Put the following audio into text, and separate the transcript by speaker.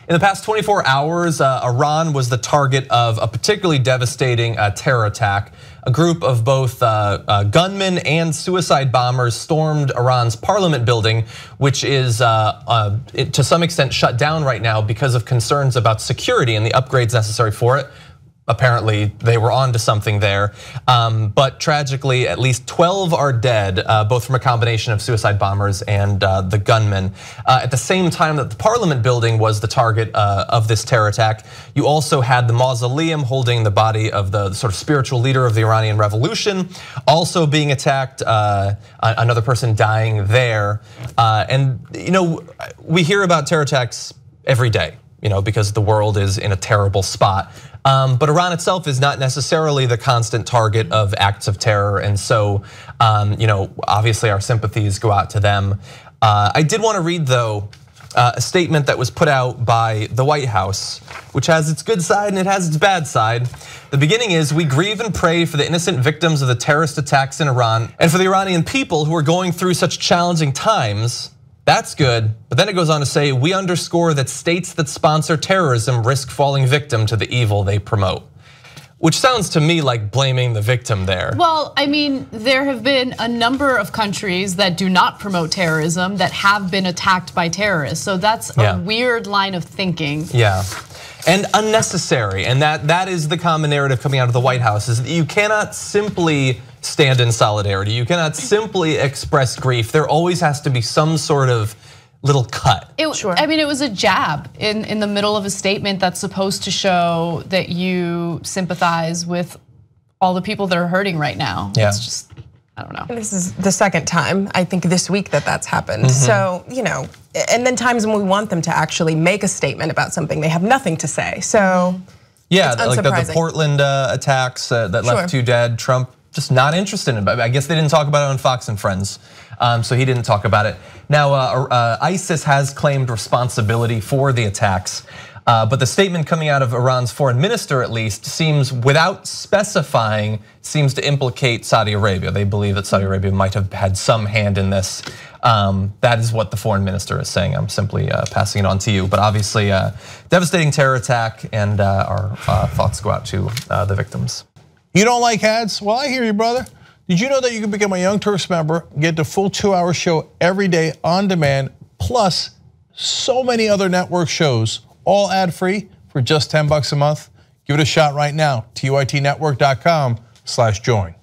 Speaker 1: In the past 24 hours, Iran was the target of a particularly devastating terror attack. A group of both gunmen and suicide bombers stormed Iran's parliament building, which is to some extent shut down right now because of concerns about security and the upgrades necessary for it. Apparently, they were onto something there. But tragically, at least 12 are dead, both from a combination of suicide bombers and the gunmen. At the same time that the parliament building was the target of this terror attack, you also had the mausoleum holding the body of the sort of spiritual leader of the Iranian revolution also being attacked, another person dying there. And we hear about terror attacks every day, because the world is in a terrible spot. But Iran itself is not necessarily the constant target of acts of terror, and so obviously our sympathies go out to them. I did want to read though a statement that was put out by the White House, which has its good side and it has its bad side. The beginning is, "We grieve and pray for the innocent victims of the terrorist attacks in Iran and for the Iranian people who are going through such challenging times." That's good, but then it goes on to say, "We underscore that states that sponsor terrorism risk falling victim to the evil they promote." Which sounds to me like blaming the victim there.
Speaker 2: Well, I mean, there have been a number of countries that do not promote terrorism that have been attacked by terrorists. So that's a weird line of thinking.
Speaker 1: Yeah, and unnecessary. And that is the common narrative coming out of the White House, is that you cannot simply stand in solidarity. You cannot simply express grief. There always has to be some sort of little cut.
Speaker 2: I mean, it was a jab in the middle of a statement that's supposed to show that you sympathize with all the people that are hurting right now.
Speaker 1: Yeah.
Speaker 2: It's just, I don't know.
Speaker 3: This is the second time, I think, this week that's happened. So, and then times when we want them to actually make a statement about something, they have nothing to say. So,
Speaker 1: yeah, like the Portland attacks that left 2 dead. Trump just not interested in it. I guess they didn't talk about it on Fox and Friends, so he didn't talk about it. Now, ISIS has claimed responsibility for the attacks, but the statement coming out of Iran's foreign minister, at least, seems, without specifying, seems to implicate Saudi Arabia. They believe that Saudi Arabia might have had some hand in this. That is what the foreign minister is saying. I'm simply passing it on to you. But obviously, devastating terror attack, and our thoughts go out to the victims.
Speaker 4: You don't like ads? Well, I hear you, brother. Did you know that you can become a Young Turks member, get the full 2-hour show every day on demand, plus so many other network shows, all ad-free for just $10 a month? Give it a shot right now, tuytnetwork.com/join.